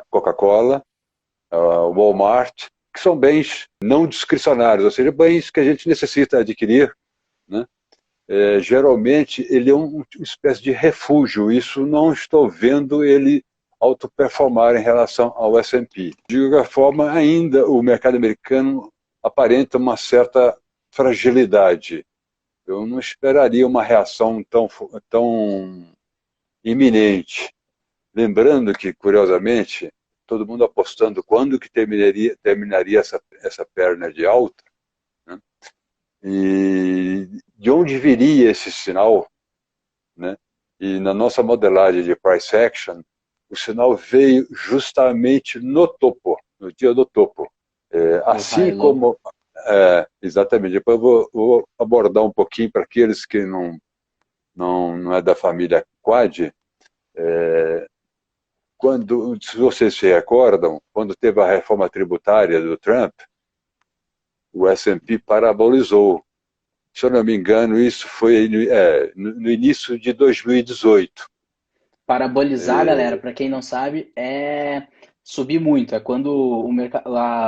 Coca-Cola, o Walmart, que são bens não discricionários, ou seja, bens que a gente necessita adquirir, né? Geralmente ele é uma espécie de refúgio, isso não estou vendo ele autoperformar em relação ao S&P. De qualquer forma, ainda o mercado americano aparenta uma certa fragilidade. Eu não esperaria uma reação tão iminente. Lembrando que, curiosamente, todo mundo apostando quando que terminaria essa perna de alta, né? E de onde viria esse sinal, né? E na nossa modelagem de price action, o sinal veio justamente no topo, no dia do topo. O Assim high low. como... exatamente. Depois eu vou abordar um pouquinho para aqueles que não é da família Quad. Se vocês se recordam, quando teve a reforma tributária do Trump, o S&P parabolizou. Se eu não me engano, isso foi no início de 2018. Parabolizar, galera, É, para quem não sabe, é subir muito. É quando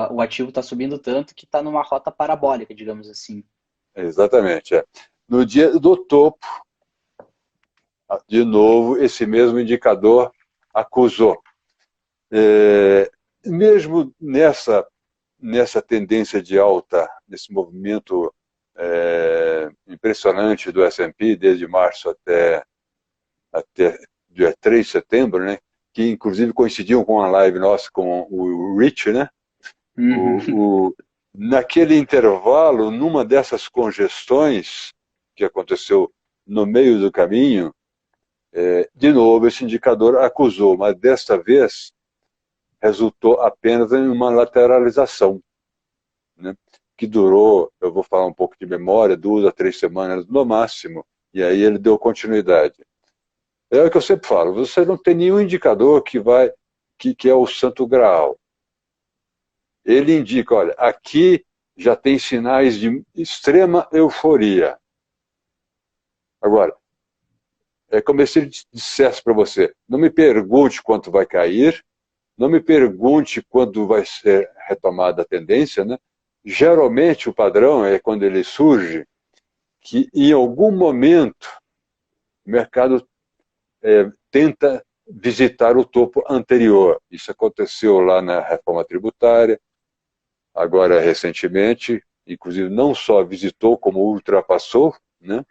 o ativo está subindo tanto que está numa rota parabólica, digamos assim. exatamente. No dia do topo, de novo, esse mesmo indicador acusou. Mesmo nessa tendência de alta, nesse movimento impressionante do S&P, desde março até dia 3 de setembro, né, que inclusive coincidiam com a live nossa com o Rich, né, Uhum. o, o, naquele intervalo, numa dessas congestões que aconteceu no meio do caminho, de novo esse indicador acusou, mas desta vez resultou apenas em uma lateralização, né, que durou, eu vou falar um pouco de memória, 2 a 3 semanas no máximo, e aí ele deu continuidade. É o que eu sempre falo, você não tem nenhum indicador que é o santo graal. Ele indica, olha, aqui já tem sinais de extrema euforia. Agora, é como se ele dissesse para você, não me pergunte quanto vai cair, não me pergunte quando vai ser retomada a tendência, né? Geralmente o padrão é quando ele surge, que em algum momento o mercado tenta visitar o topo anterior. Isso aconteceu lá na reforma tributária, agora recentemente, inclusive não só visitou, como ultrapassou, né?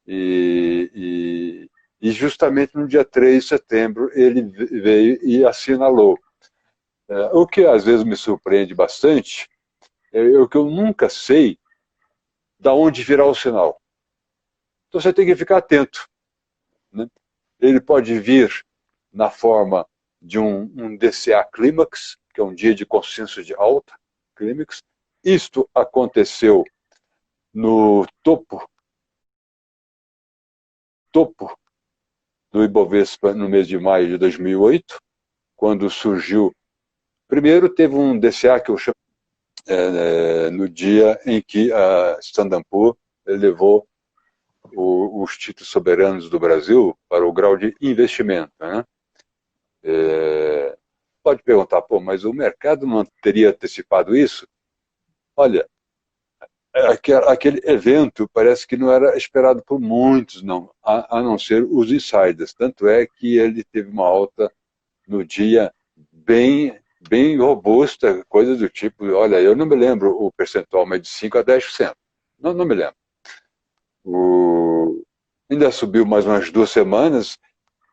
E justamente no dia 3 de setembro ele veio e assinalou. O que às vezes me surpreende bastante é o que eu nunca sei da onde virá o sinal. Então você tem que ficar atento, né? Ele pode vir na forma de um DCA clímax, que é um dia de consenso de alta, clímax. Isto aconteceu no topo do Ibovespa no mês de maio de 2008, quando surgiu. Primeiro teve um DCA que eu chamo no dia em que a Standard Poor's elevou os títulos soberanos do Brasil para o grau de investimento, né? Pode perguntar, pô, mas o mercado não teria antecipado isso? Olha, aquele evento parece que não era esperado por muitos, não, a não ser os insiders. Tanto é que ele teve uma alta no dia bem robusta, coisa do tipo, olha, eu não me lembro o percentual, mas de 5 a 10%. Não me lembro. O, ainda subiu mais umas 2 semanas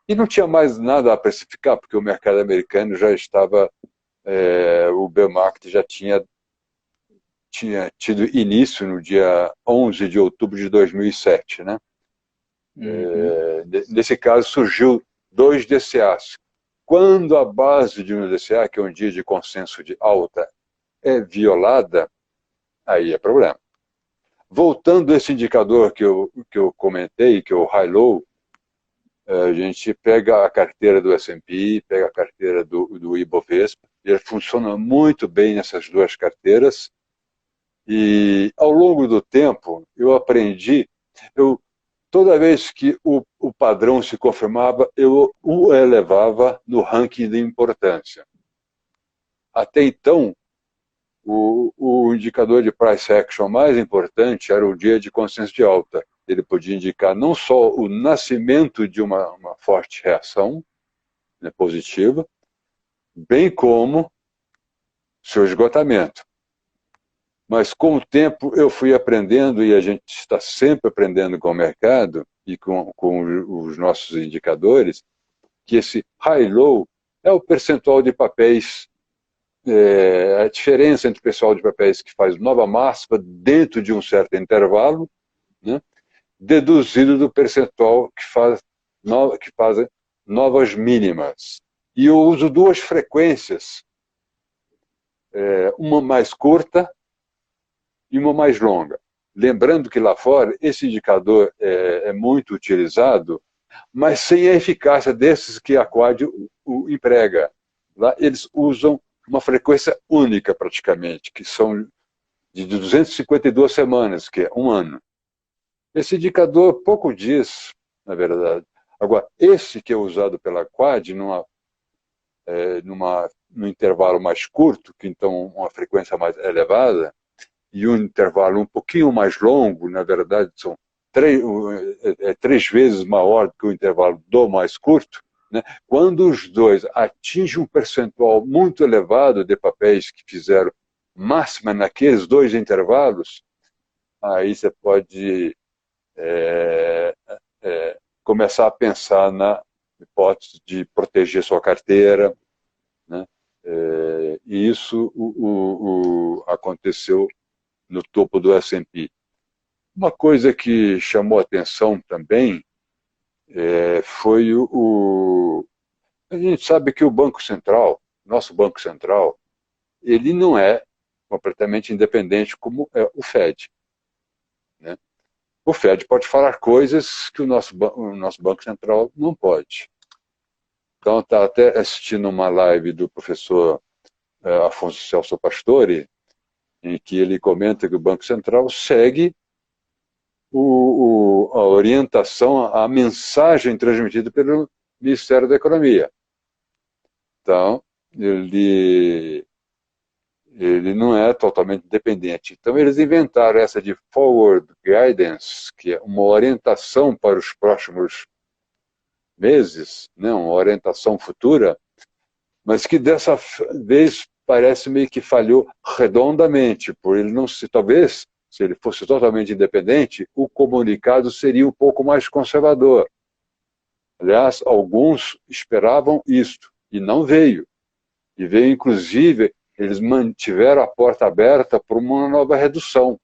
e não tinha mais nada a precificar, porque o mercado americano já estava, o bear market já tinha tido início no dia 11 de outubro de 2007, né? Uhum. Nesse caso, surgiu 2 DCAs. Quando a base de um DCA, que é um dia de consenso de alta, é violada, aí é problema. Voltando a esse indicador que eu comentei, que é o high-low, a gente pega a carteira do S&P, pega a carteira do Ibovespa, ele funciona muito bem nessas duas carteiras, e ao longo do tempo eu aprendi, eu Toda vez que o padrão se confirmava, eu o elevava no ranking de importância. Até então, o indicador de price action mais importante era o dia de consenso de alta. Ele podia indicar não só o nascimento de uma forte reação, né, positiva, bem como seu esgotamento. Mas com o tempo eu fui aprendendo, e a gente está sempre aprendendo com o mercado e com os nossos indicadores, que esse high-low é o percentual de papéis, a diferença entre o percentual de papéis que faz nova máxima dentro de um certo intervalo, né, deduzido do percentual que fazem novas mínimas. E eu uso duas frequências, uma mais curta e uma mais longa. Lembrando que lá fora esse indicador é muito utilizado, mas sem a eficácia desses que a Quad o emprega. Lá eles usam uma frequência única praticamente, que são de 252 semanas, que é um ano. Esse indicador pouco diz, na verdade. Agora, esse que é usado pela Quad, num intervalo mais curto, que então uma frequência mais elevada, e um intervalo um pouquinho mais longo, na verdade, são três vezes maior do que o intervalo do mais curto, né? Quando os dois atingem um percentual muito elevado de papéis que fizeram máxima naqueles dois intervalos, aí você pode começar a pensar na hipótese de proteger sua carteira, né? E isso aconteceu no topo do S&P. Uma coisa que chamou atenção também foi a gente sabe que o Banco Central, nosso Banco Central, ele não é completamente independente como é o Fed, né? O Fed pode falar coisas que o nosso Banco Central não pode. Então, está até assistindo uma live do professor Afonso Celso Pastore, em que ele comenta que o Banco Central segue a orientação, a mensagem transmitida pelo Ministério da Economia. Então, ele não é totalmente independente. Então, eles inventaram essa de forward guidance, que é uma orientação para os próximos meses, né, uma orientação futura, mas que dessa vez parece meio que falhou redondamente, por ele não se, talvez, se ele fosse totalmente independente, o comunicado seria um pouco mais conservador. Aliás, alguns esperavam isto, e não veio. E veio, inclusive, eles mantiveram a porta aberta para uma nova redução.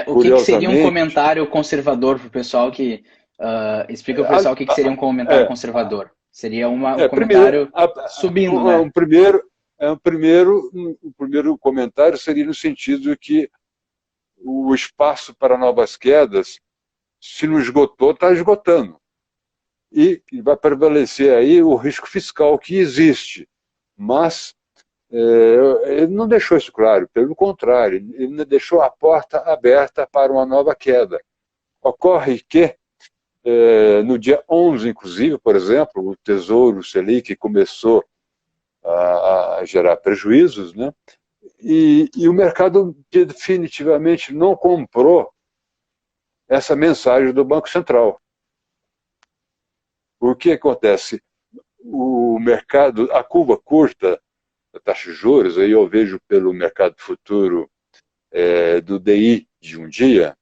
O que seria um comentário conservador para o pessoal que... explica para o pessoal o que seria um comentário conservador. Seria um comentário subindo, né? O primeiro comentário seria no sentido que o espaço para novas quedas, se não esgotou, está esgotando. E vai prevalecer aí o risco fiscal que existe. Mas ele não deixou isso claro, pelo contrário, ele deixou a porta aberta para uma nova queda. Ocorre que, no dia 11, inclusive, por exemplo, o Tesouro Selic começou a gerar prejuízos, né? E o mercado definitivamente não comprou essa mensagem do Banco Central. O que acontece? O mercado, a curva curta da taxa de juros, aí eu vejo pelo mercado futuro do DI de um dia,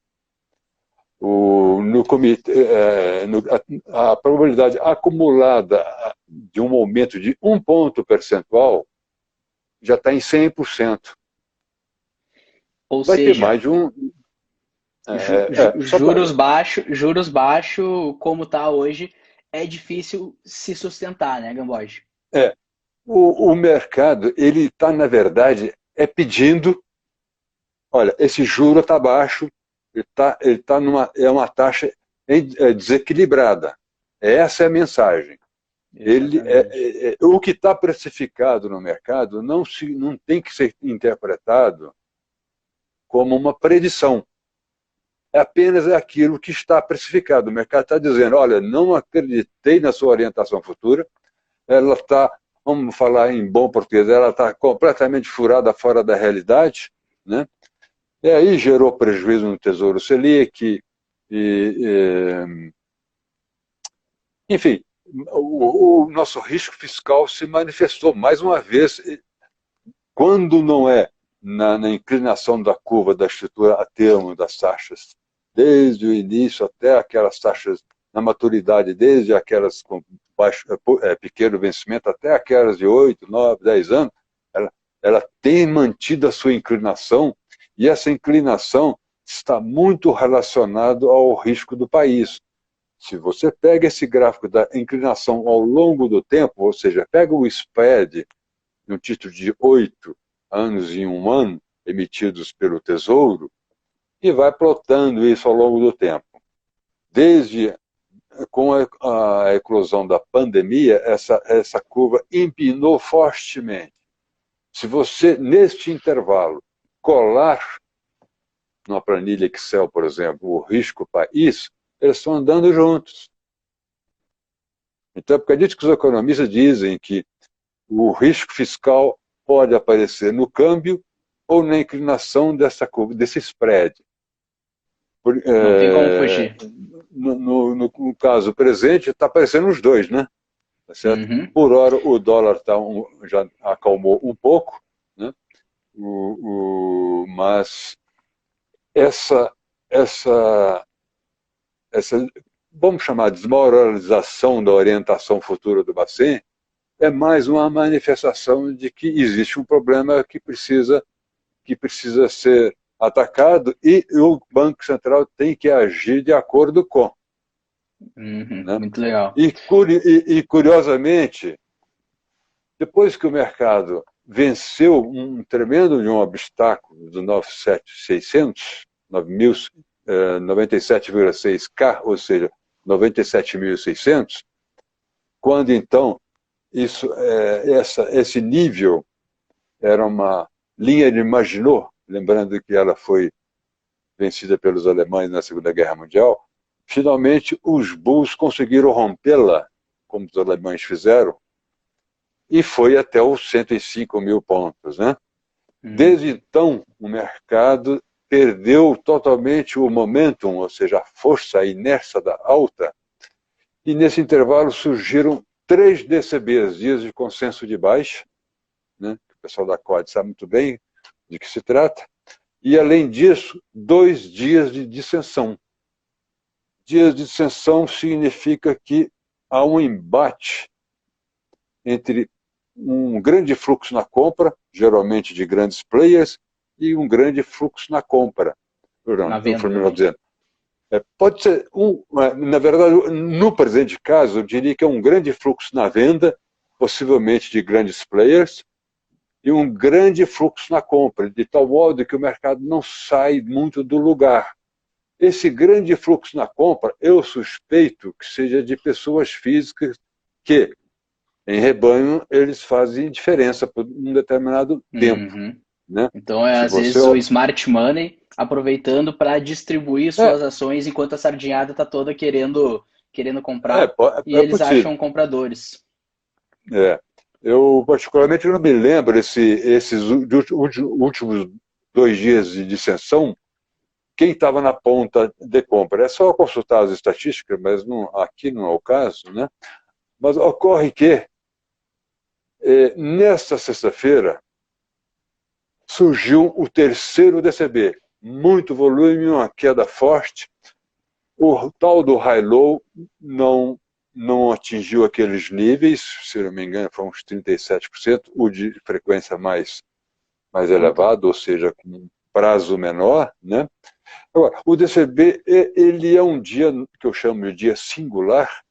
a probabilidade acumulada de um aumento de 1 ponto percentual já está em 100%. Ou vai seja, ter mais de um... juros baixo, como está hoje, é difícil se sustentar, né, Gamboge? O mercado, ele está, na verdade, pedindo, olha, esse juro está baixo, ele tá é uma taxa desequilibrada. Essa é a mensagem. O que está precificado no mercado não tem que ser interpretado como uma predição. é apenas aquilo que está precificado. O mercado está dizendo, olha, não acreditei na sua orientação futura, ela está, vamos falar em bom português, ela está completamente furada fora da realidade, né? E aí gerou prejuízo no Tesouro Selic, enfim, o nosso risco fiscal se manifestou mais uma vez, quando não é na inclinação da curva da estrutura a termo das taxas, desde o início até aquelas taxas na maturidade, desde aquelas com pequeno vencimento até aquelas de 8, 9, 10 anos, ela tem mantido a sua inclinação, e essa inclinação está muito relacionada ao risco do país. Se você pega esse gráfico da inclinação ao longo do tempo, ou seja, pega o spread de um título de 8 anos em um ano, emitidos pelo Tesouro, e vai plotando isso ao longo do tempo. Desde com a eclosão da pandemia, essa curva empinou fortemente. Se você, neste intervalo, colar numa planilha Excel, por exemplo, o risco país, eles estão andando juntos. Então, é por causa que os economistas dizem que o risco fiscal pode aparecer no câmbio ou na inclinação dessa curva, desse spread. Não tem como fugir. No caso presente, está aparecendo os dois, né? Tá certo? Uhum. Por hora, o dólar já acalmou um pouco, né? Mas essa, vamos chamar de desmoralização da orientação futura do Bacen, é mais uma manifestação de que existe um problema que precisa ser atacado e o Banco Central tem que agir de acordo com. Né? Muito legal. E curiosamente, depois que o mercado venceu um tremendo de um obstáculo do 97.600, 97,6K, ou seja, 97.600, quando então esse nível era uma linha de Maginot, lembrando que ela foi vencida pelos alemães na Segunda Guerra Mundial, finalmente os bulls conseguiram rompê-la, como os alemães fizeram, e foi até os 105 mil pontos. Né? Desde então, o mercado perdeu totalmente o momentum, ou seja, a força, a inércia da alta, e nesse intervalo surgiram 3 DCBs, dias de consenso de baixa, né? O pessoal da COD sabe muito bem de que se trata, e além disso, 2 dias de dissensão. Dias de dissensão significa que há um embate entre um grande fluxo na compra, geralmente de grandes players, e um grande fluxo na compra. Na venda. Dizendo. Pode ser, na verdade, no presente caso, eu diria que é um grande fluxo na venda, possivelmente de grandes players, e um grande fluxo na compra, de tal modo que o mercado não sai muito do lugar. Esse grande fluxo na compra, eu suspeito que seja de pessoas físicas que, em rebanho, eles fazem diferença por um determinado tempo. Né? Então, às vezes, o smart money aproveitando para distribuir suas ações enquanto a sardinhada está toda querendo comprar e eles acham compradores. Eu, particularmente, não me lembro esses últimos 2 dias de dissensão, quem estava na ponta de compra. É só consultar as estatísticas, mas aqui não é o caso. Né? Mas ocorre que, nesta sexta-feira, surgiu o terceiro DCB. Muito volume, uma queda forte. O tal do high-low não atingiu aqueles níveis, se não me engano, foi uns 37%, o de frequência mais elevado, ou seja, com um prazo menor. Né? Agora, o DCB ele é um dia que eu chamo de dia singular.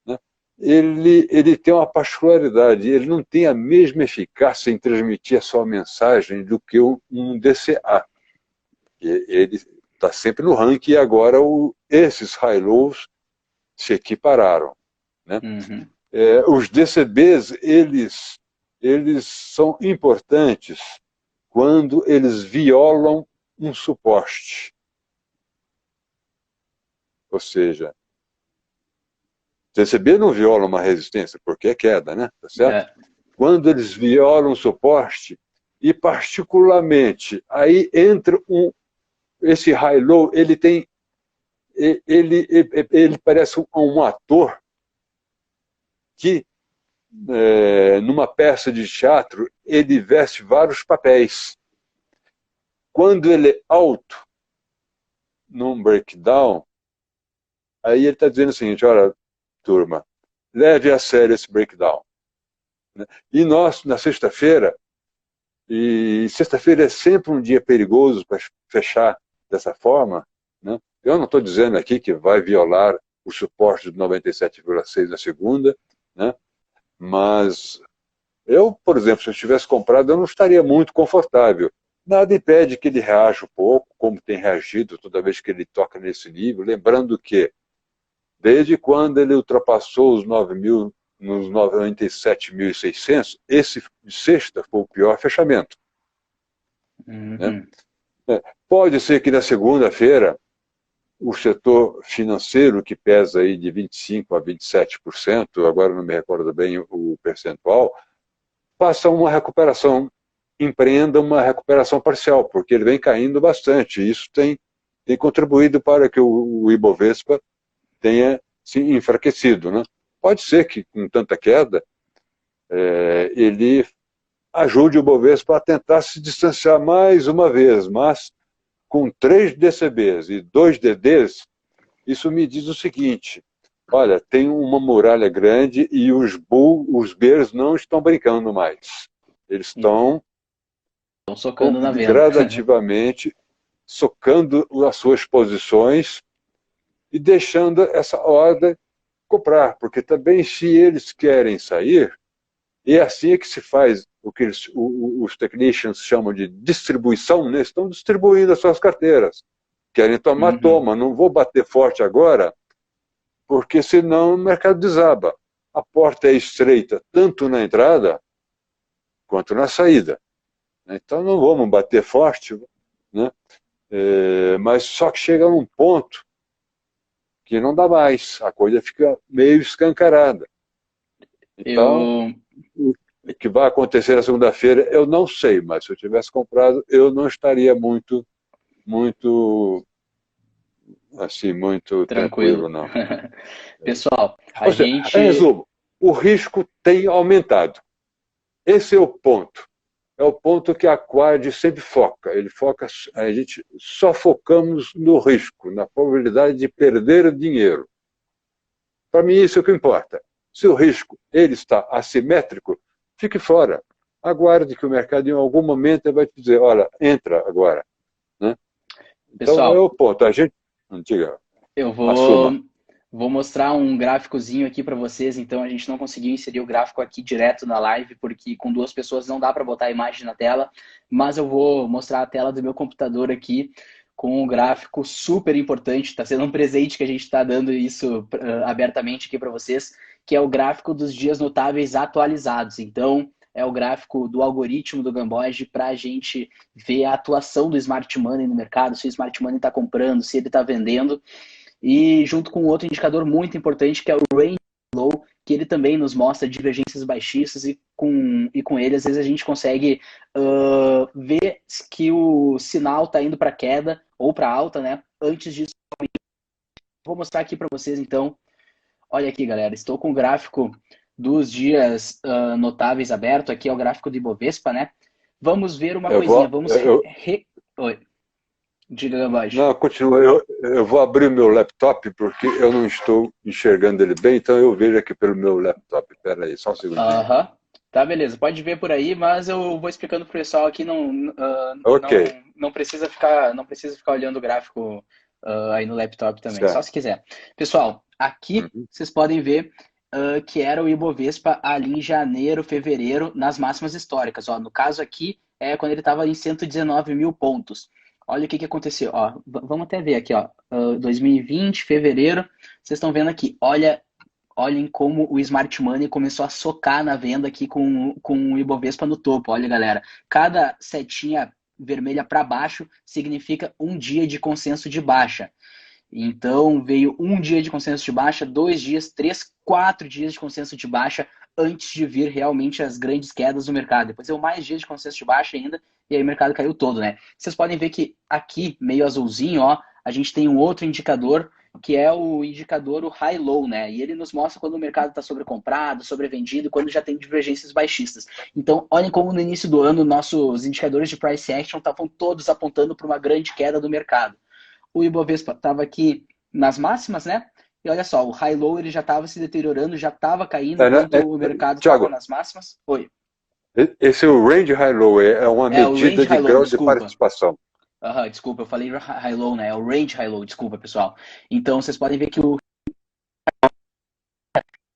Né? Ele tem uma particularidade, ele não tem a mesma eficácia em transmitir a sua mensagem do que um DCA. Ele está sempre no ranking e agora esses high-lows se equipararam. Né? Os DCBs, eles são importantes quando eles violam um suporte. Ou seja, CCB não viola uma resistência, porque é queda, né? Tá certo? Quando eles violam o suporte, e particularmente, aí entra esse high-low, ele parece um ator que, numa peça de teatro, ele veste vários papéis. Quando ele é alto, num breakdown, aí ele está dizendo o seguinte: olha, turma, leve a sério esse breakdown. E nós, na sexta-feira, e sexta-feira é sempre um dia perigoso para fechar dessa forma, né? Eu não estou dizendo aqui que vai violar o suporte de 97,6 na segunda, né? Mas eu, por exemplo, se eu tivesse comprado, eu não estaria muito confortável. Nada impede que ele reaja um pouco, como tem reagido toda vez que ele toca nesse nível, lembrando que, desde quando ele ultrapassou os 9.000, nos 97.600, esse de sexta foi o pior fechamento. Né? Pode ser que na segunda-feira o setor financeiro, que pesa aí de 25% a 27%, agora não me recordo bem o percentual, faça uma recuperação, empreenda uma recuperação parcial, porque ele vem caindo bastante. Isso tem contribuído para que o Ibovespa tenha se enfraquecido. Né? Pode ser que, com tanta queda, ele ajude o Ibovespa a tentar se distanciar mais uma vez, mas com 3 DCBs e 2 DDs, isso me diz o seguinte: olha, tem uma muralha grande e os bears não estão brincando mais. Eles estão socando na venda. Gradativamente socando as suas posições e deixando essa ordem comprar, porque também, se eles querem sair, e assim é que se faz o que os technicians chamam de distribuição, né? Estão distribuindo as suas carteiras. Querem tomar, toma. Não vou bater forte agora, porque senão o mercado desaba. A porta é estreita, tanto na entrada quanto na saída. Então não vamos bater forte, né? Mas só que chega num ponto que não dá mais. A coisa fica meio escancarada. Então, o que vai acontecer na segunda-feira, eu não sei, mas se eu tivesse comprado, eu não estaria muito tranquilo não. Pessoal, Em resumo, o risco tem aumentado. Esse é o ponto. É o ponto que a Quad sempre foca. A gente só focamos no risco, na probabilidade de perder dinheiro. Para mim, isso é o que importa. Se o risco ele está assimétrico, fique fora. Aguarde que o mercado, em algum momento, vai te dizer: olha, entra agora. Né? Então, pessoal, é o ponto. A gente... Diga, eu vou mostrar um gráficozinho aqui para vocês. Então, a gente não conseguiu inserir o gráfico aqui direto na live, porque com 2 pessoas não dá para botar a imagem na tela. Mas eu vou mostrar a tela do meu computador aqui com um gráfico super importante. Está sendo um presente que a gente está dando isso abertamente aqui para vocês, que é o gráfico dos dias notáveis atualizados. Então, é o gráfico do algoritmo do Gamboge para a gente ver a atuação do Smart Money no mercado, se o Smart Money está comprando, se ele está vendendo. E junto com outro indicador muito importante, que é o Range Low, que ele também nos mostra divergências baixistas, e com ele, às vezes, a gente consegue ver que o sinal está indo para queda ou para alta, né? Antes disso, vou mostrar aqui para vocês, então. Olha aqui, galera, estou com o gráfico dos dias notáveis aberto. Aqui é o gráfico do Ibovespa, né? Vamos ver uma coisinha. Oi. Diga, Gamboge. Não, continua. Eu vou abrir o meu laptop, porque eu não estou enxergando ele bem, então eu vejo aqui pelo meu laptop. Espera aí, só um segundo. Tá, beleza. Pode ver por aí, mas eu vou explicando pro pessoal aqui. Não precisa ficar olhando o gráfico aí no laptop também, certo. Só se quiser. Pessoal, aqui vocês podem ver que era o Ibovespa ali em janeiro, fevereiro, nas máximas históricas. Ó, no caso aqui, é quando ele estava em 119 mil pontos. Olha o que aconteceu. Ó, vamos até ver aqui, ó, 2020, fevereiro. Vocês estão vendo aqui. Olhem como o Smart Money começou a socar na venda aqui com o Ibovespa no topo. Olha, galera, cada setinha vermelha para baixo significa um dia de consenso de baixa. Então veio um dia de consenso de baixa, 2 dias, 3, 4 dias de consenso de baixa antes de vir realmente as grandes quedas do mercado. Depois deu mais dias de consenso de baixa ainda e aí o mercado caiu todo, né? Vocês podem ver que aqui, meio azulzinho, ó, a gente tem um outro indicador que é o indicador o high-low, né? E ele nos mostra quando o mercado está sobrecomprado, sobrevendido, quando já tem divergências baixistas. Então, olhem como no início do ano nossos indicadores de price action estavam todos apontando para uma grande queda do mercado. O Ibovespa estava aqui nas máximas, né? E olha só, o high-low ele já estava se deteriorando, já estava caindo enquanto o mercado estava Thiago, nas máximas. Oi. esse é o range high-low, é uma É o medida range de high-low, grau de desculpa. participação. Desculpa, eu falei high-low, né? É o range high-low, desculpa, pessoal. Então, vocês podem ver que o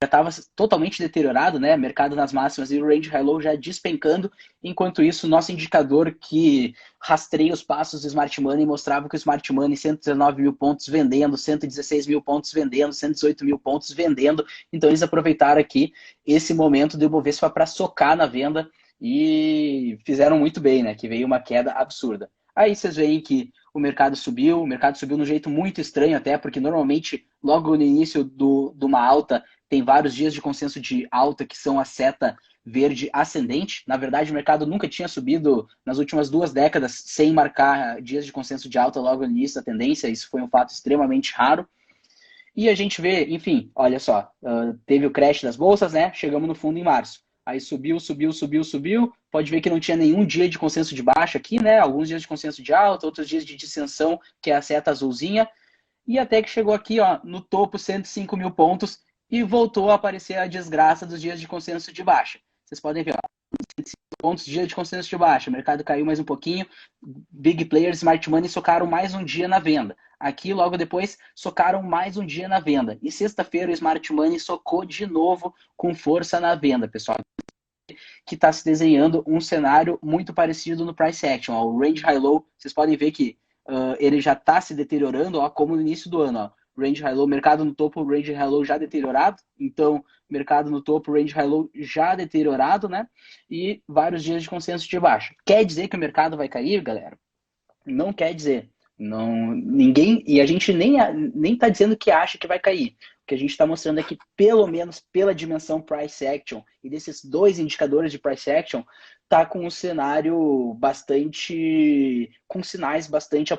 já estava totalmente deteriorado, né? Mercado nas máximas e o range high-low já despencando. Enquanto isso, nosso indicador que rastreia os passos do Smart Money mostrava que o Smart Money 119 mil pontos vendendo, 116 mil pontos vendendo, 118 mil pontos vendendo. Então eles aproveitaram aqui esse momento do Ibovespa para socar na venda e fizeram muito bem, né? Que veio uma queda absurda. Aí vocês veem que o mercado subiu de um jeito muito estranho até, porque normalmente logo no início de uma alta tem vários dias de consenso de alta que são a seta verde ascendente. Na verdade, o mercado nunca tinha subido nas últimas 2 décadas sem marcar dias de consenso de alta logo no início da tendência. Isso foi um fato extremamente raro. E a gente vê, enfim, olha só, teve o crash das bolsas, né? Chegamos no fundo em março. Aí subiu, subiu, subiu, subiu. Pode ver que não tinha nenhum dia de consenso de baixa aqui, né? Alguns dias de consenso de alta, outros dias de dissensão, que é a seta azulzinha. E até que chegou aqui, ó, no topo, 105 mil pontos, e voltou a aparecer a desgraça dos dias de consenso de baixa. Vocês podem ver, ó, 105 pontos, dia de consenso de baixa, o mercado caiu mais um pouquinho, big players, smart money socaram mais um dia na venda. Aqui, logo depois, socaram mais um dia na venda. E sexta-feira o smart money socou de novo com força na venda, pessoal. Que está se desenhando um cenário muito parecido no price action. Ó, o range high-low, vocês podem ver que ele já está se deteriorando, ó, como no início do ano. Ó. Range high-low, mercado no topo, range high-low já deteriorado. Então, mercado no topo, range high-low já deteriorado, né? E vários dias de consenso de baixa. Quer dizer que o mercado vai cair, galera? Não quer dizer. Não, ninguém, e a gente nem tá dizendo que acha que vai cair. O que a gente está mostrando é que, pelo menos pela dimensão price action e desses dois indicadores de price action, tá com um cenário bastante, com sinais bastante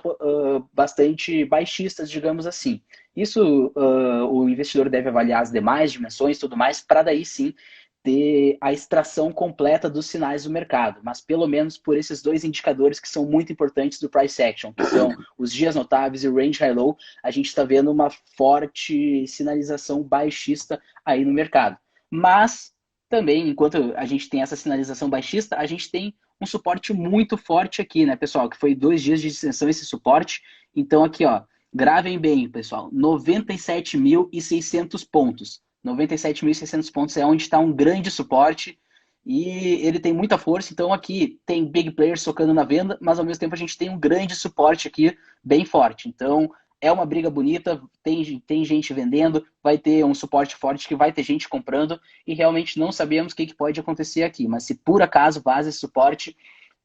baixistas, digamos assim. Isso o investidor deve avaliar as demais dimensões e tudo mais, para daí sim ter a extração completa dos sinais do mercado, mas pelo menos por esses dois indicadores que são muito importantes do price action, que são os dias notáveis e o range high-low, a gente está vendo uma forte sinalização baixista aí no mercado. Mas também, enquanto a gente tem essa sinalização baixista, a gente tem um suporte muito forte aqui, né, pessoal? Que foi 2 dias de extensão esse suporte. Então aqui, ó, gravem bem, pessoal, 97.600 pontos. 97.600 pontos é onde está um grande suporte e ele tem muita força. Então aqui tem big players socando na venda, mas ao mesmo tempo a gente tem um grande suporte aqui bem forte. Então é uma briga bonita, tem gente vendendo, vai ter um suporte forte que vai ter gente comprando e realmente não sabemos o que pode acontecer aqui. Mas se por acaso vaza esse suporte,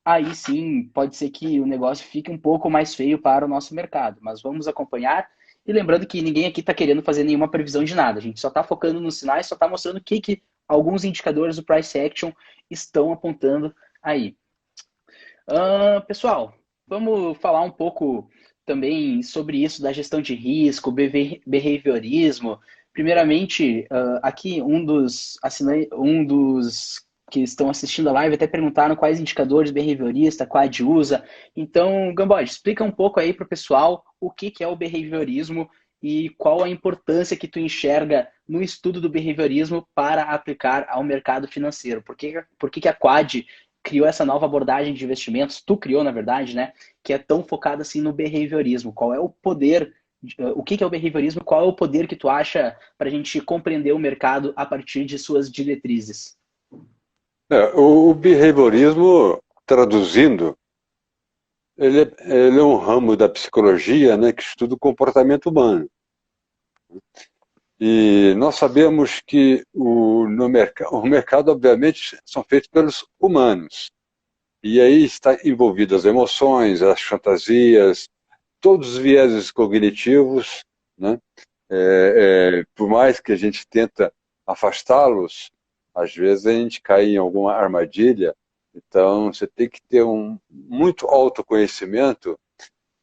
aí sim pode ser que o negócio fique um pouco mais feio para o nosso mercado. Mas vamos acompanhar. E lembrando que ninguém aqui está querendo fazer nenhuma previsão de nada. A gente só está focando nos sinais, só está mostrando o que alguns indicadores do price action estão apontando aí. Pessoal, vamos falar um pouco também sobre isso da gestão de risco, behaviorismo. Primeiramente, aqui um dos que estão assistindo a live até perguntaram quais indicadores behaviorista, qual a de usa. Então, Gambode, explica um pouco aí para o pessoal o que é o behaviorismo e qual a importância que tu enxerga no estudo do behaviorismo para aplicar ao mercado financeiro. Por que a Quad criou essa nova abordagem de investimentos? Tu criou, na verdade, né? Que é tão focada assim no behaviorismo. Qual é o poder? O que é o behaviorismo? Qual é o poder que tu acha para a gente compreender o mercado a partir de suas diretrizes? O behaviorismo, traduzindo, ele é um ramo da psicologia, né, que estuda o comportamento humano. E nós sabemos que o mercado, obviamente, são feitos pelos humanos. E aí está envolvidas as emoções, as fantasias, todos os vieses cognitivos, né? Por mais que a gente tenta afastá-los, às vezes a gente cai em alguma armadilha. Então, você tem que ter muito autoconhecimento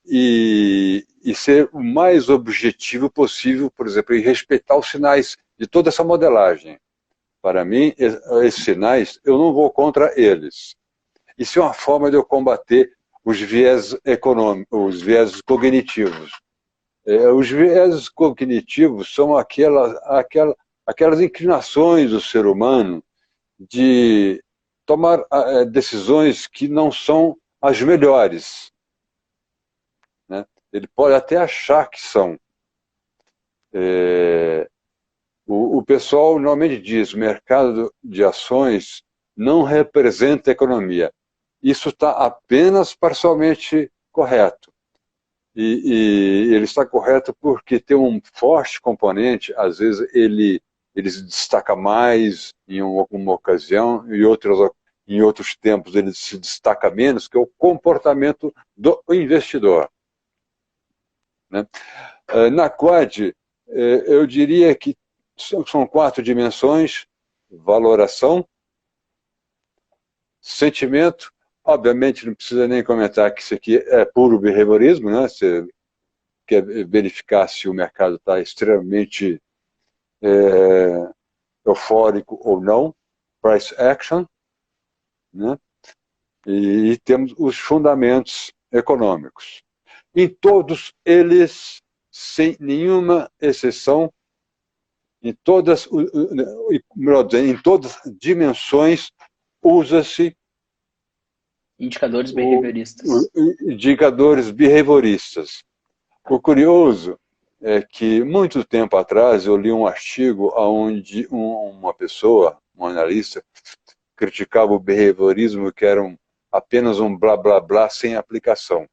e ser o mais objetivo possível, por exemplo, e respeitar os sinais de toda essa modelagem. Para mim, esses sinais, eu não vou contra eles. Isso é uma forma de eu combater os viés econômicos, os viés cognitivos. Os viés cognitivos são aquelas inclinações do ser humano de tomar decisões que não são as melhores, né? Ele pode até achar que são. O pessoal normalmente diz: o mercado de ações não representa a economia. Isso está apenas parcialmente correto. E ele está correto porque tem um forte componente, às vezes ele se destaca mais em alguma ocasião, em outros tempos ele se destaca menos, que é o comportamento do investidor, né? Na Quad, eu diria que são 4 dimensões: valoração, sentimento. Obviamente, não precisa nem comentar que isso aqui é puro behaviorismo, né? Você quer verificar se o mercado está extremamente eufórico ou não. Price action, né? E temos os fundamentos econômicos. Em todos eles, sem nenhuma exceção, em todas as dimensões, usa-se indicadores behavioristas. Indicadores behavioristas. O curioso é que, muito tempo atrás, eu li um artigo onde uma pessoa, um analista, criticava o behaviorismo, que era apenas um blá blá blá sem aplicação,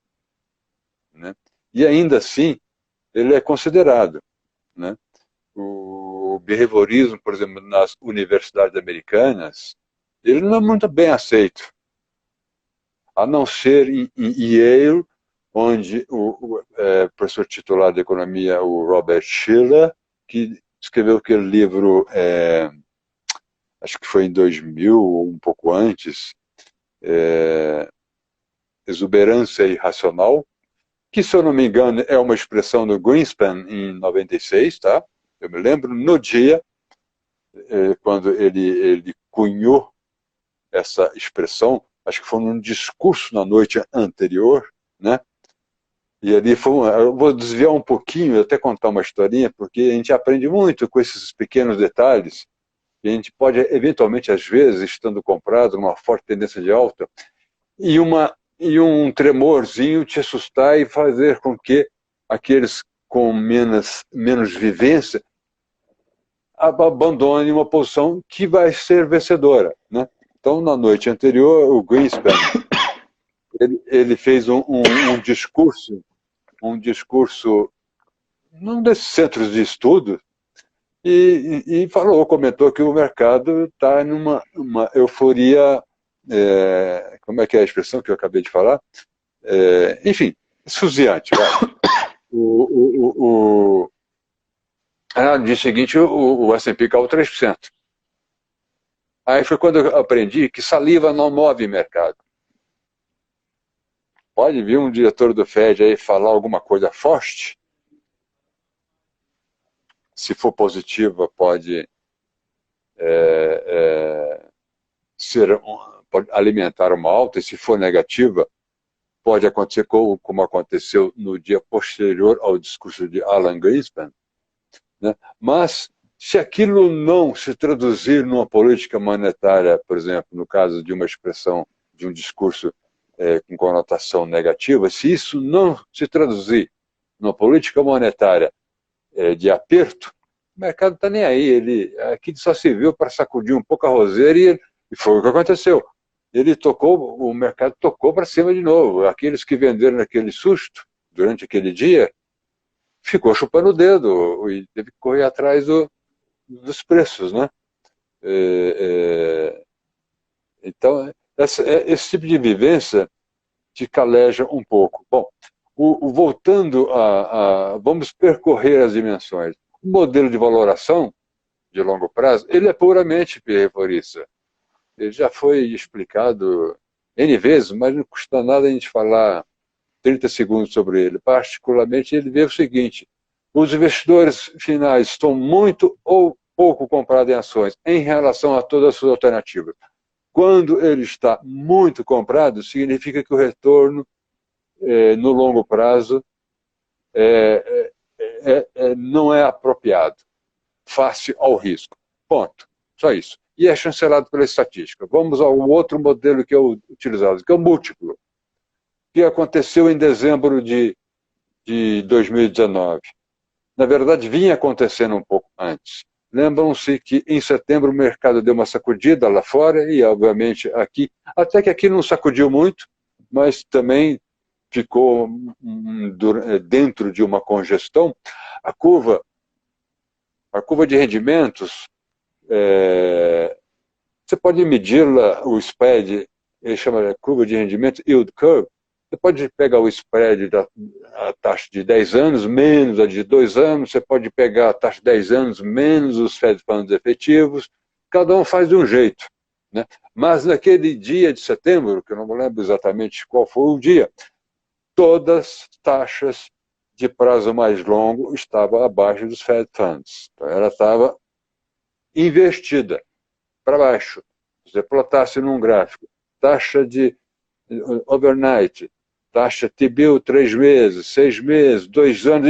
né? E ainda assim, ele é considerado, né? O behaviorismo, por exemplo, nas universidades americanas, ele não é muito bem aceito, a não ser em Yale, onde o professor titular de economia, o Robert Shiller, que escreveu aquele livro, acho que foi em 2000 ou um pouco antes, Exuberância Irracional, que, se eu não me engano, é uma expressão do Greenspan em 96, tá? Eu me lembro no dia quando ele cunhou essa expressão, acho que foi num discurso na noite anterior, né? E ali eu vou desviar um pouquinho, até contar uma historinha, porque a gente aprende muito com esses pequenos detalhes, e a gente pode, eventualmente, às vezes, estando comprado, numa forte tendência de alta, e um tremorzinho te assustar e fazer com que aqueles com menos vivência abandonem uma posição que vai ser vencedora, né? Então, na noite anterior, o Greenspan ele fez um discurso num desses centros de estudo e comentou que o mercado está numa euforia, como é que é a expressão que eu acabei de falar? Enfim, esfuziante. No dia seguinte, o S&P caiu 3%. Aí foi quando eu aprendi que saliva não move mercado. Pode vir um diretor do Fed aí falar alguma coisa forte, se for positiva, pode pode alimentar uma alta, e se for negativa, pode acontecer como aconteceu no dia posterior ao discurso de Alan Greenspan, né? Mas, se aquilo não se traduzir numa política monetária, por exemplo, no caso de uma expressão, de um discurso com conotação negativa, se isso não se traduzir numa política monetária de aperto, o mercado não está nem aí. Aqui só se viu para sacudir um pouco a roseira e foi o que aconteceu. O mercado tocou para cima de novo. Aqueles que venderam naquele susto durante aquele dia, ficou chupando o dedo e teve que correr atrás dos preços, né? Então, esse tipo de vivência te caleja um pouco. Bom, Voltando vamos percorrer as dimensões. O modelo de valoração de longo prazo, ele é puramente perforista. Ele já foi explicado N vezes, mas não custa nada a gente falar 30 segundos sobre ele. Particularmente, ele vê o seguinte: os investidores finais estão muito ou pouco comprados em ações em relação a todas as suas alternativas. Quando ele está muito comprado, significa que o retorno no longo prazo não é apropriado, face ao risco. Ponto. Só isso. E é chancelado pela estatística. Vamos ao outro modelo que é utilizado, que é o múltiplo, que aconteceu em dezembro de 2019. Na verdade, vinha acontecendo um pouco antes. Lembram-se que em setembro o mercado deu uma sacudida lá fora e, obviamente, aqui. Até que aqui não sacudiu muito, mas também ficou dentro de uma congestão. A curva de rendimentos, você pode medi-la, o spread, ele chama de curva de rendimento, yield curve. Você pode pegar o spread da taxa de 10 anos, menos a de 2 anos, você pode pegar a taxa de 10 anos, menos os Fed Funds efetivos, cada um faz de um jeito, né? Mas naquele dia de setembro, que eu não me lembro exatamente qual foi o dia, todas as taxas de prazo mais longo estavam abaixo dos Fed Funds. Então, ela estava investida para baixo. Se você plotasse num gráfico, taxa de overnight, taxa T-bill 3 meses, 6 meses, 2 anos,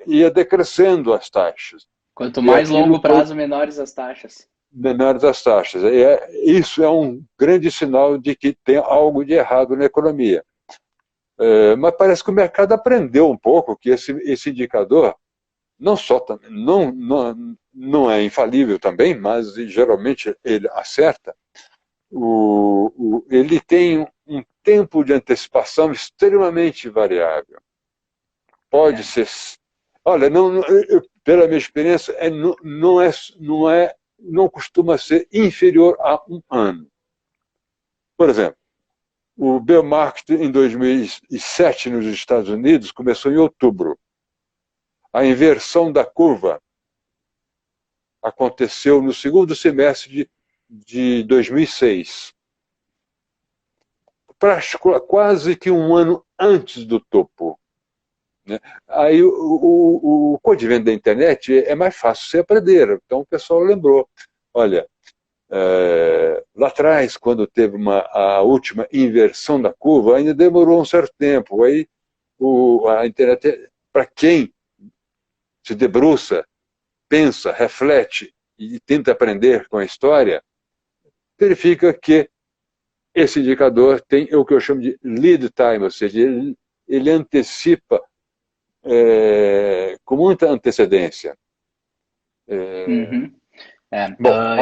ia decrescendo as taxas. Quanto mais longo prazo, menores as taxas. Menores as taxas. Isso é um grande sinal de que tem algo de errado na economia. Mas parece que o mercado aprendeu um pouco que esse indicador não é infalível também, mas geralmente ele acerta. Ele tem um tempo de antecipação extremamente variável. Pode ser. Olha, pela minha experiência, não costuma ser inferior a um ano. Por exemplo, o bear market em 2007 nos Estados Unidos começou em outubro. A inversão da curva aconteceu no segundo semestre de 2006. Quase que um ano antes do topo. Né? Aí o código da internet é mais fácil você aprender. Então o pessoal lembrou. Olha, lá atrás, quando teve a última inversão da curva, ainda demorou um certo tempo. Aí a internet, para quem se debruça, pensa, reflete e tenta aprender com a história, verifica que esse indicador tem o que eu chamo de lead time, ou seja, ele antecipa com muita antecedência.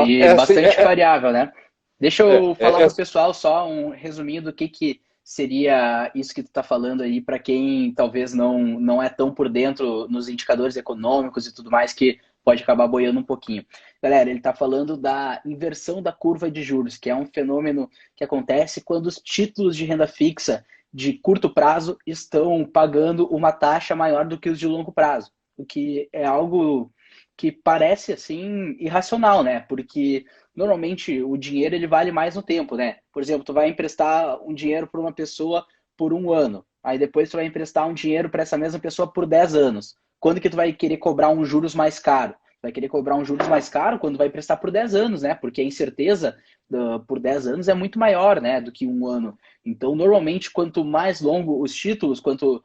E bastante variável, né? Deixa eu falar para o pessoal só um resuminho do que seria isso que tu está falando aí para quem talvez não é tão por dentro nos indicadores econômicos e tudo mais, que pode acabar boiando um pouquinho. Galera, ele está falando da inversão da curva de juros, que é um fenômeno que acontece quando os títulos de renda fixa de curto prazo estão pagando uma taxa maior do que os de longo prazo, o que é algo que parece assim irracional, né? Porque normalmente o dinheiro ele vale mais no tempo, né? Por exemplo, tu vai emprestar um dinheiro para uma pessoa por 1 ano, aí depois tu vai emprestar um dinheiro para essa mesma pessoa por 10 anos. Quando que tu vai querer cobrar um juros mais caro? Vai querer cobrar um juros mais caro quando vai emprestar por 10 anos, né? Porque a incerteza por 10 anos é muito maior, né, do que 1 ano. Então, normalmente, quanto mais longo os títulos, quanto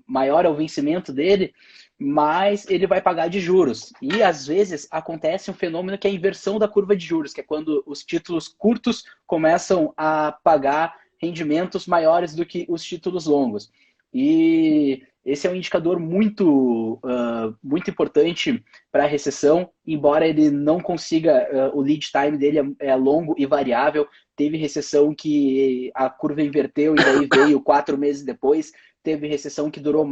maior é o vencimento dele, mais ele vai pagar de juros. E, às vezes, acontece um fenômeno que é a inversão da curva de juros, que é quando os títulos curtos começam a pagar rendimentos maiores do que os títulos longos. E esse é um indicador muito importante para a recessão, embora ele não consiga, o lead time dele é longo e variável. Teve recessão que a curva inverteu e daí veio 4 meses depois. Teve recessão que durou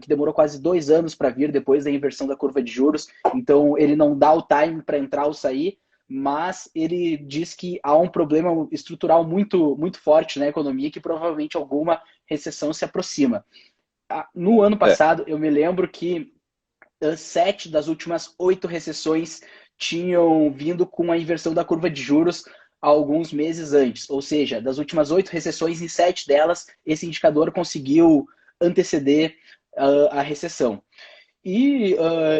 que demorou quase 2 anos para vir depois da inversão da curva de juros. Então ele não dá o time para entrar ou sair, mas ele diz que há um problema estrutural muito, muito forte na economia, que provavelmente alguma recessão se aproxima. No ano passado, eu me lembro que 7 das últimas 8 recessões tinham vindo com a inversão da curva de juros alguns meses antes. Ou seja, das últimas 8 recessões, em 7 delas, esse indicador conseguiu anteceder a recessão. E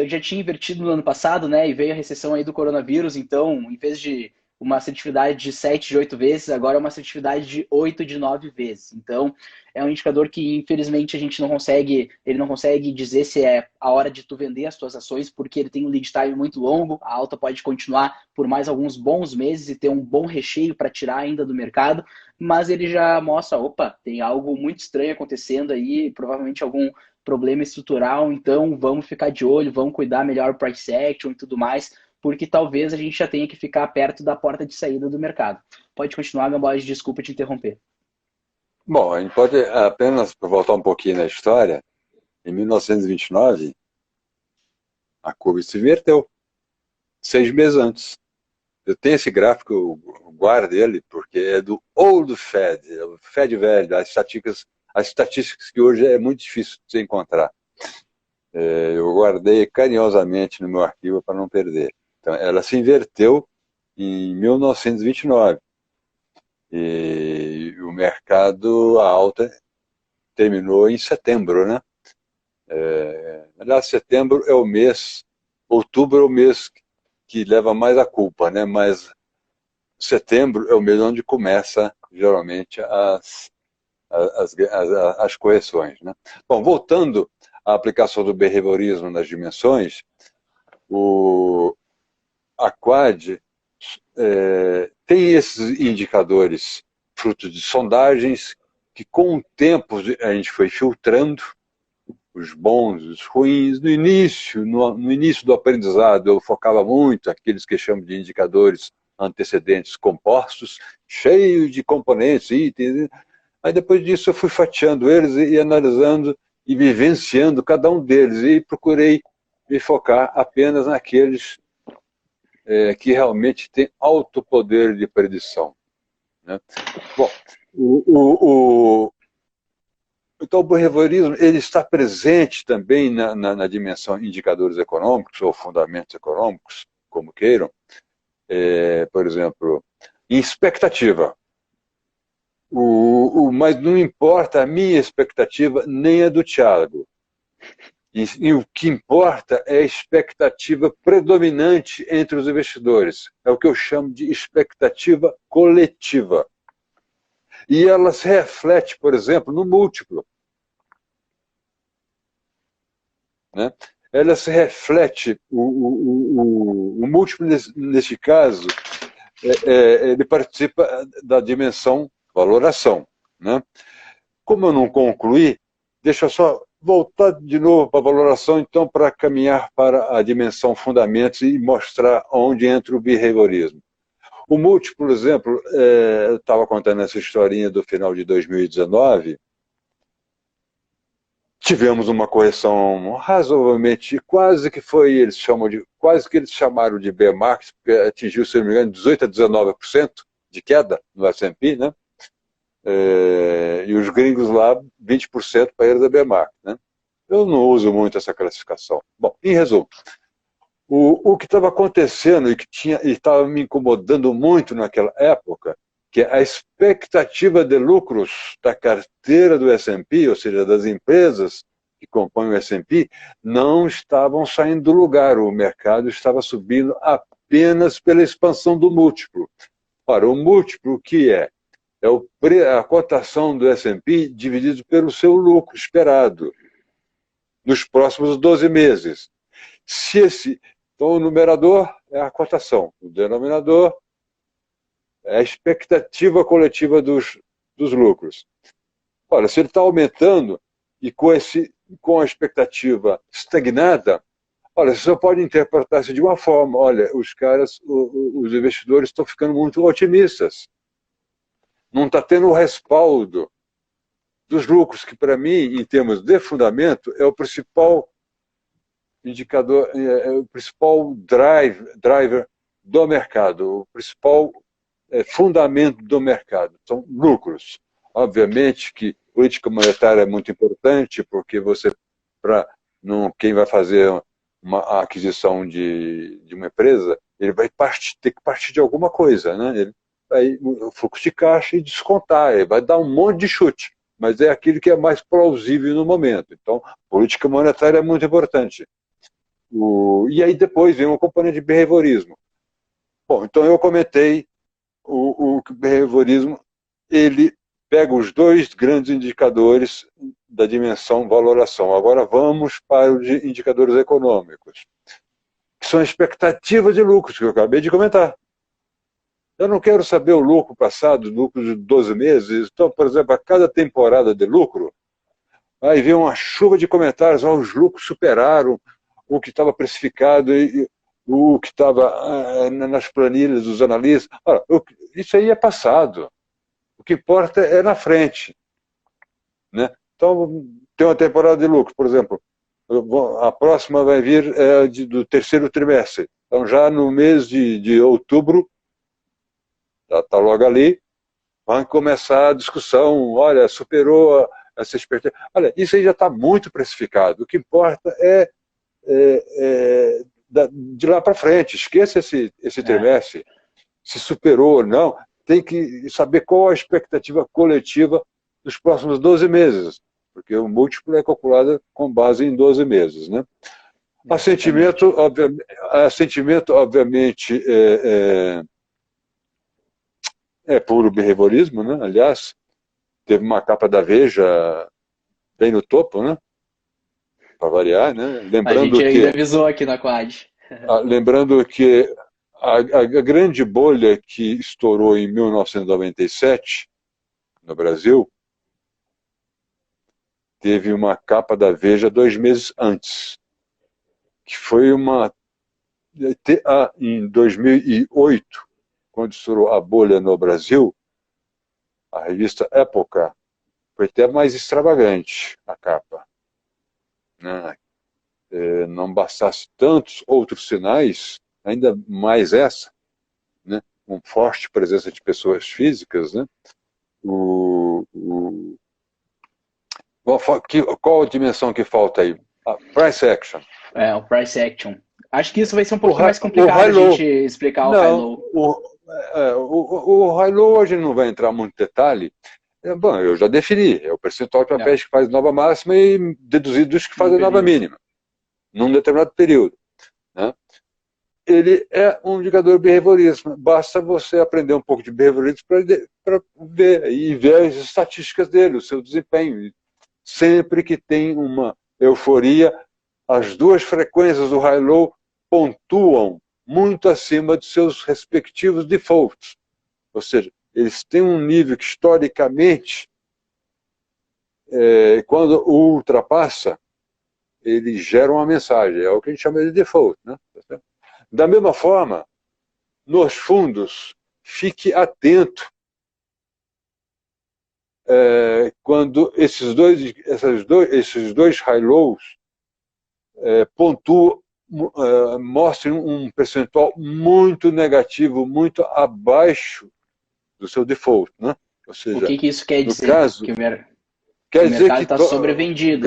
já tinha invertido no ano passado, né? E veio a recessão aí do coronavírus, então, em vez de uma assertividade de 7 de 8 vezes, agora é uma assertividade de 8 de 9 vezes. Então, é um indicador que, infelizmente, a gente não consegue, ele não consegue dizer se é a hora de tu vender as tuas ações, porque ele tem um lead time muito longo, a alta pode continuar por mais alguns bons meses e ter um bom recheio para tirar ainda do mercado, mas ele já mostra, opa, tem algo muito estranho acontecendo aí, provavelmente algum problema estrutural, então vamos ficar de olho, vamos cuidar melhor do price action e tudo mais, porque talvez a gente já tenha que ficar perto da porta de saída do mercado. Pode continuar, Gamboge, desculpa te interromper. Bom, a gente pode apenas voltar um pouquinho na história. Em 1929, a curva se inverteu, 6 meses antes. Eu tenho esse gráfico, eu guardo ele, porque é do Old Fed, o Fed velho, as estatísticas que hoje é muito difícil de se encontrar. Eu guardei carinhosamente no meu arquivo para não perder. Então, ela se inverteu em 1929. E o mercado, a alta, terminou em setembro, né? Aliás, setembro é o mês, outubro é o mês que leva mais a culpa, né? Mas setembro é o mês onde começa, geralmente, as correções, né? Bom, voltando à aplicação do behaviorismo nas dimensões, a Quad tem esses indicadores fruto de sondagens que, com o tempo, a gente foi filtrando os bons, os ruins. No início do aprendizado, eu focava muito aqueles que chamam de indicadores antecedentes compostos, cheios de componentes, itens. Aí depois disso eu fui fatiando eles e analisando e vivenciando cada um deles e procurei me focar apenas naqueles que realmente têm alto poder de predição, né? Bom, então o behaviorismo ele está presente também na dimensão indicadores econômicos ou fundamentos econômicos, como queiram. Por exemplo, em expectativa. Mas não importa a minha expectativa nem a do Thiago. E o que importa é a expectativa predominante entre os investidores. É o que eu chamo de expectativa coletiva. E ela se reflete, por exemplo, no múltiplo, né? Ela se reflete, o múltiplo, neste caso, ele participa da dimensão valoração, né? Como eu não concluí, deixa eu só voltar de novo para a valoração, então, para caminhar para a dimensão fundamentos e mostrar onde entra o behaviorismo. O múltiplo, por exemplo, eu estava contando essa historinha do final de 2019, tivemos uma correção razoavelmente, quase que eles chamaram de bear market, porque atingiu, se não me engano, 18 a 19% de queda no S&P, né? E os gringos lá, 20% para eles é bear market, né? Eu não uso muito essa classificação. Bom, em resumo, o que estava acontecendo e que estava me incomodando muito naquela época, que a expectativa de lucros da carteira do S&P, ou seja, das empresas que compõem o S&P, não estavam saindo do lugar. O mercado estava subindo apenas pela expansão do múltiplo. Ora, o múltiplo, o que é? É a cotação do S&P dividido pelo seu lucro esperado nos próximos 12 meses. Então, o numerador é a cotação, o denominador é a expectativa coletiva dos lucros. Olha, se ele está aumentando e com a expectativa estagnada, olha, você só pode interpretar isso de uma forma. Olha, os investidores estão ficando muito otimistas. Não está tendo o respaldo dos lucros, que para mim, em termos de fundamento, é o principal indicador, é o principal driver do mercado, o principal fundamento do mercado. São lucros. Obviamente que política monetária é muito importante, porque quem vai fazer uma aquisição de uma empresa, ele vai ter que partir de alguma coisa, né? Ele vai o fluxo de caixa e descontar, ele vai dar um monte de chute, mas é aquilo que é mais plausível no momento. Então, política monetária é muito importante. E aí depois vem um componente de behaviorismo. Bom, então eu comentei o behaviorismo, ele pega os dois grandes indicadores da dimensão valoração. Agora vamos para os indicadores econômicos, que são a expectativa de lucros, que eu acabei de comentar. Eu não quero saber o lucro passado, o lucro de 12 meses. Então, por exemplo, a cada temporada de lucro, aí vem uma chuva de comentários, os lucros superaram o que estava precificado, o que estava nas planilhas dos analistas. Ora, isso aí é passado. O que importa é na frente, né? Então, tem uma temporada de lucro, por exemplo, a próxima vai vir do terceiro trimestre. Então, já no mês de outubro, está logo ali, vai começar a discussão, olha, superou essa expectativa. Olha, isso aí já está muito precificado. O que importa é de lá para frente, esqueça esse trimestre, se superou ou não, tem que saber qual a expectativa coletiva dos próximos 12 meses, porque o múltiplo é calculado com base em 12 meses, né? Assentimento, obviamente, é puro behaviorismo, né? Aliás, teve uma capa da Veja bem no topo, né? Para variar, né? Lembrando a gente ainda avisou aqui na Quad. Lembrando que a grande bolha que estourou em 1997 no Brasil teve uma capa da Veja 2 meses antes, que foi em 2008, quando estourou a bolha no Brasil, a revista Época foi até mais extravagante a capa, né? Não bastasse tantos outros sinais, ainda mais essa, né? Com forte presença de pessoas físicas, né? Qual a dimensão que falta aí? A price action. O price action. Acho que isso vai ser um pouquinho mais complicado a gente explicar o high-low. O high-low hoje não vai entrar muito detalhe. Bom, eu já defini. É o percentual de papéis que faz nova máxima e deduzido dos que fazem nova mínima, num determinado período, né? Ele é um indicador behaviorista. Basta você aprender um pouco de behaviorismo para ver e ver as estatísticas dele, o seu desempenho. Sempre que tem uma euforia, as duas frequências do high-low pontuam muito acima de seus respectivos defaults. Ou seja, eles têm um nível que, historicamente, quando o ultrapassa, ele gera uma mensagem. É o que a gente chama de default, né? Da mesma forma, nos fundos, fique atento quando esses dois high-lows mostrem um percentual muito negativo, muito abaixo do seu default, né? Ou seja, o que isso quer dizer? Caso, quer dizer que está sobrevendido.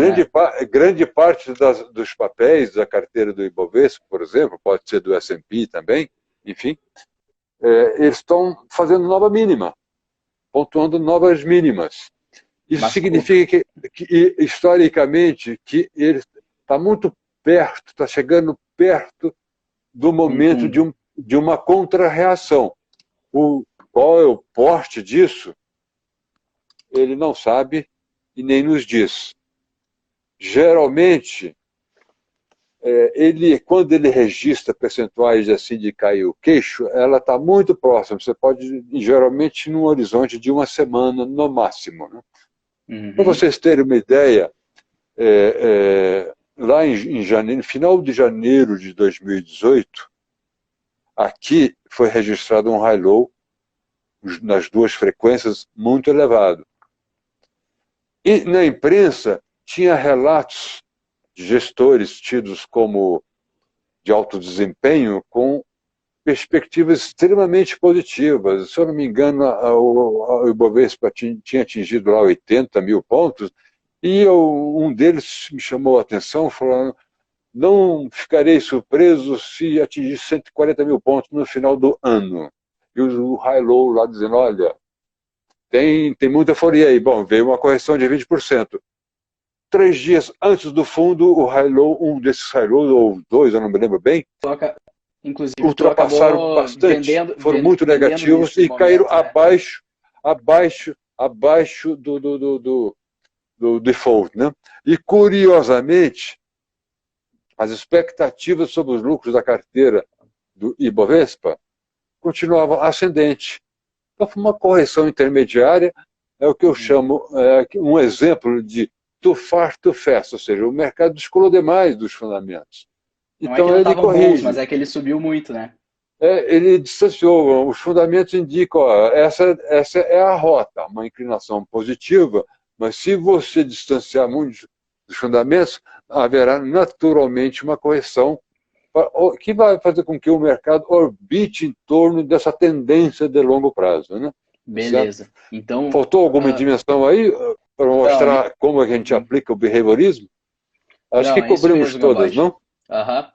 Grande parte dos papéis da carteira do Ibovespa, por exemplo, pode ser do S&P também, enfim, eles estão fazendo nova mínima, pontuando novas mínimas. Isso significa que historicamente, que ele está muito perto, está chegando perto do momento de uma contra-reação. Qual é o porte disso? Ele não sabe e nem nos diz. Geralmente, quando ele registra percentuais assim de cair o queixo, ela está muito próxima. Você pode, geralmente, num horizonte de uma semana no máximo, né? Para vocês terem uma ideia, lá em janeiro, final de janeiro de 2018, aqui foi registrado um high-low nas duas frequências muito elevado. E na imprensa tinha relatos de gestores tidos como de alto desempenho com perspectivas extremamente positivas. Se eu não me engano, o Ibovespa tinha atingido lá 80 mil pontos, e um deles me chamou a atenção, falando: não ficarei surpreso se atingir 140 mil pontos no final do ano. E o high-low lá dizendo: olha, tem muita euforia aí. Bom, veio uma correção de 20%. 3 dias antes do fundo, o high-low, um desses high-lows, ou dois, eu não me lembro bem, Inclusive, ultrapassaram bastante, foram muito negativos e caíram abaixo do default, né? E, curiosamente, as expectativas sobre os lucros da carteira do Ibovespa continuavam ascendentes. Então, foi uma correção intermediária, é o que eu chamo, um exemplo de too far, too fast, ou seja, o mercado descolou demais dos fundamentos. Então ele corrige. Bons, mas é que ele subiu muito, né? Ele distanciou. Os fundamentos indicam: ó, essa é a rota, uma inclinação positiva, mas se você distanciar muito dos fundamentos, haverá naturalmente uma correção que vai fazer com que o mercado orbite em torno dessa tendência de longo prazo, né? Beleza. Então, faltou alguma dimensão aí para mostrar como a gente aplica o behaviorismo? Acho que cobrimos mesmo, todas, não?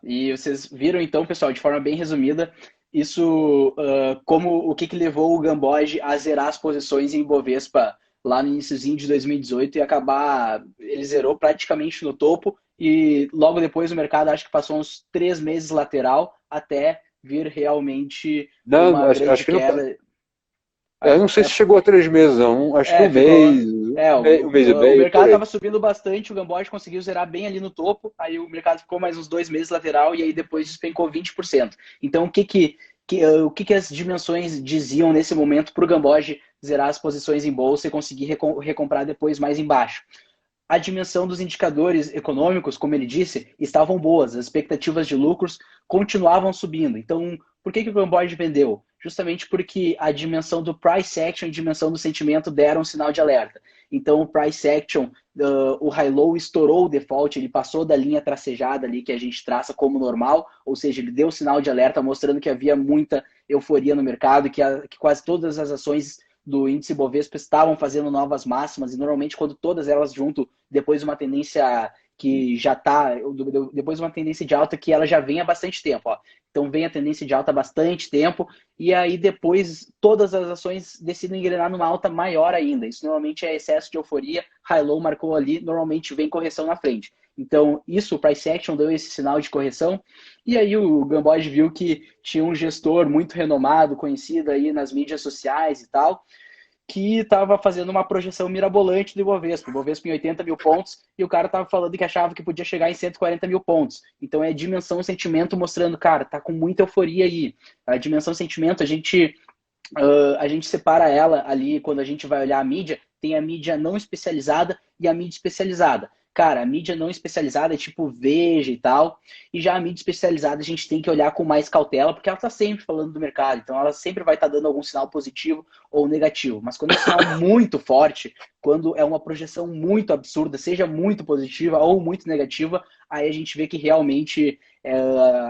E vocês viram então, pessoal, de forma bem resumida, isso, como o que levou o Gamboge a zerar as posições em Ibovespa lá no iníciozinho de 2018 e acabar, ele zerou praticamente no topo, e logo depois o mercado acho que passou uns 3 meses lateral até vir realmente uma grande queda. Eu não sei se chegou a 3 meses, não. Acho que um mês e meio. O mercado estava subindo bastante, o Gamboge conseguiu zerar bem ali no topo, aí o mercado ficou mais uns 2 meses lateral e aí depois despencou 20%. Então, o que as dimensões diziam nesse momento para o Gamboge zerar as posições em bolsa e conseguir recomprar depois mais embaixo? A dimensão dos indicadores econômicos, como ele disse, estavam boas, as expectativas de lucros continuavam subindo. Então, por que o Gamboge vendeu? Justamente porque a dimensão do price action e a dimensão do sentimento deram um sinal de alerta. Então, o price action, o high-low estourou o default, ele passou da linha tracejada ali que a gente traça como normal, ou seja, ele deu um sinal de alerta mostrando que havia muita euforia no mercado, que quase todas as ações do índice Bovespa estavam fazendo novas máximas, e normalmente quando todas elas junto, depois de uma tendência que já está, depois de uma tendência de alta que ela já vem há bastante tempo, ó. Então vem a tendência de alta há bastante tempo, e aí depois todas as ações decidem engrenar numa alta maior ainda. Isso normalmente é excesso de euforia, high-low marcou ali, normalmente vem correção na frente. Então isso, o price action deu esse sinal de correção, e aí o Gamboge viu que tinha um gestor muito renomado, conhecido aí nas mídias sociais e tal, que estava fazendo uma projeção mirabolante do Ibovespa. O Ibovespa em 80 mil pontos, e o cara estava falando que achava que podia chegar em 140 mil pontos. Então é dimensão sentimento mostrando, cara, tá com muita euforia aí. A dimensão sentimento, a gente separa ela ali, quando a gente vai olhar a mídia, tem a mídia não especializada e a mídia especializada. Cara, a mídia não especializada é tipo Veja e tal, e já a mídia especializada a gente tem que olhar com mais cautela, porque ela está sempre falando do mercado, então ela sempre vai estar dando algum sinal positivo ou negativo. Mas quando é um sinal muito forte, quando é uma projeção muito absurda, seja muito positiva ou muito negativa, aí a gente vê que realmente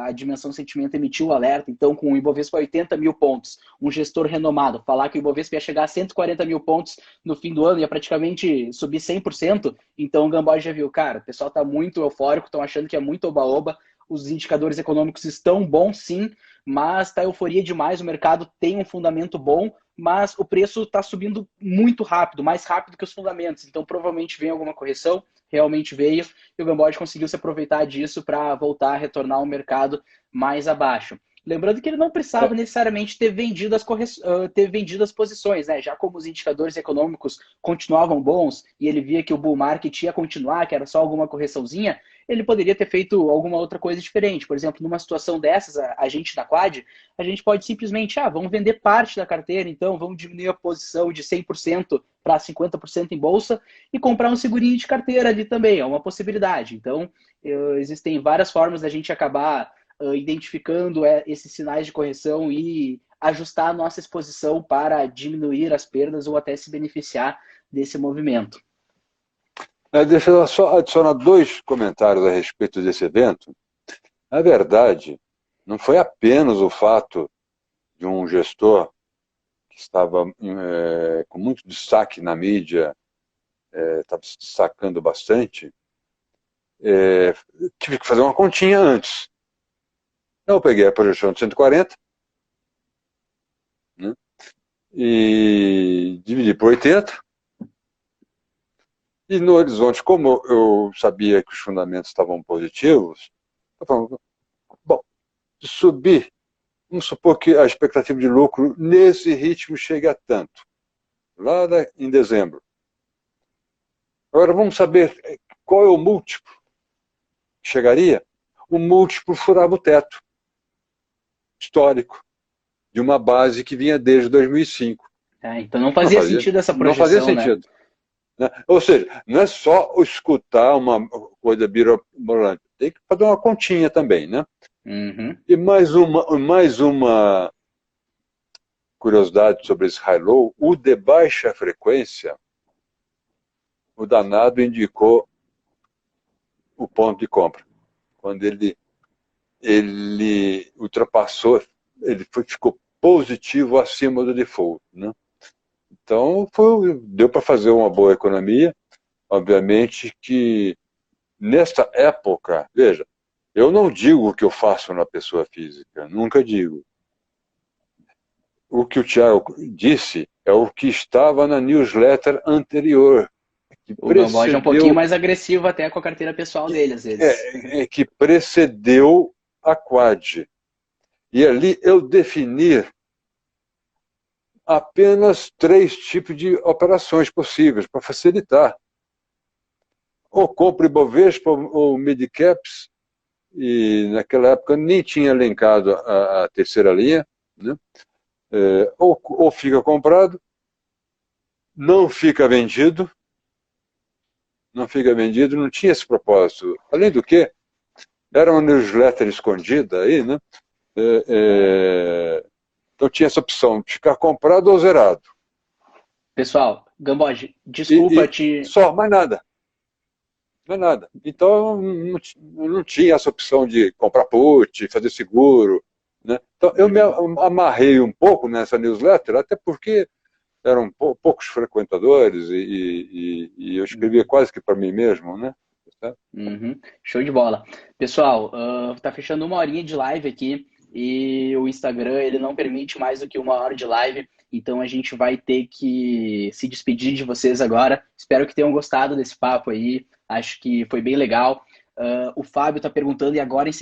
a dimensão sentimento emitiu o alerta. Então, com o Ibovespa 80 mil pontos, um gestor renomado falar que o Ibovespa ia chegar a 140 mil pontos no fim do ano, ia praticamente subir 100%, então o Gamboge já viu, cara, o pessoal está muito eufórico, estão achando que é muito oba-oba, os indicadores econômicos estão bons sim, mas está euforia demais, o mercado tem um fundamento bom, mas o preço está subindo muito rápido, mais rápido que os fundamentos, então provavelmente vem alguma correção, realmente veio, e o Gamboge conseguiu se aproveitar disso para voltar a retornar ao mercado mais abaixo. Lembrando que ele não precisava necessariamente ter vendido as posições, né? Já como os indicadores econômicos continuavam bons e ele via que o bull market ia continuar, que era só alguma correçãozinha, ele poderia ter feito alguma outra coisa diferente. Por exemplo, numa situação dessas, a gente da Quad, a gente pode simplesmente, vamos vender parte da carteira, então vamos diminuir a posição de 100% para 50% em bolsa e comprar um segurinho de carteira ali também, é uma possibilidade. Então, existem várias formas da gente acabar identificando esses sinais de correção e ajustar a nossa exposição para diminuir as perdas ou até se beneficiar desse movimento. Deixa eu só adicionar 2 comentários a respeito desse evento. Na verdade, Não foi apenas o fato de um gestor que estava com muito destaque na mídia, estava se destacando bastante, tive que fazer uma continha antes. Então, eu peguei a projeção de 140, né, e dividi por 80, e no horizonte, como eu sabia que os fundamentos estavam positivos, eu falei, bom, se subir, vamos supor que a expectativa de lucro nesse ritmo chegue a tanto, lá em dezembro. Agora vamos saber qual é o múltiplo que chegaria. O múltiplo furava o teto histórico de uma base que vinha desde 2005. Então não fazia sentido essa projeção, não fazia sentido. Né? Ou seja, não é só escutar uma coisa mirabolante, tem que fazer uma continha também, né? Uhum. E mais uma curiosidade sobre esse high-low, o de baixa frequência, o danado indicou o ponto de compra. Quando ele ultrapassou, ficou positivo acima do default, né? Então, deu para fazer uma boa economia. Obviamente que, nesta época, veja, eu não digo o que eu faço na pessoa física, nunca digo. O que o Thiago disse é o que estava na newsletter anterior. O Gamboge é um pouquinho mais agressivo até com a carteira pessoal dele, às vezes. Que precedeu a Quad. E ali eu defini apenas 3 tipos de operações possíveis para facilitar. Ou compra Ibovespa ou Midcaps, e naquela época nem tinha elencado a terceira linha, né? Ou fica comprado, não fica vendido, não tinha esse propósito. Além do que, era uma newsletter escondida aí, né? Então tinha essa opção de ficar comprado ou zerado. Pessoal, Gamboge, desculpa te... Só, mais nada. Não é nada. Então, não tinha essa opção de comprar put, fazer seguro. Né? Então, eu me amarrei um pouco nessa newsletter, até porque eram poucos frequentadores e eu escrevia quase que para mim mesmo, né? Uhum. Show de bola. Pessoal, tá fechando 1 horinha de live aqui e o Instagram ele não permite mais do que 1 hora de live, então a gente vai ter que se despedir de vocês agora. Espero que tenham gostado desse papo aí, acho que foi bem legal. O Fábio tá perguntando, e agora em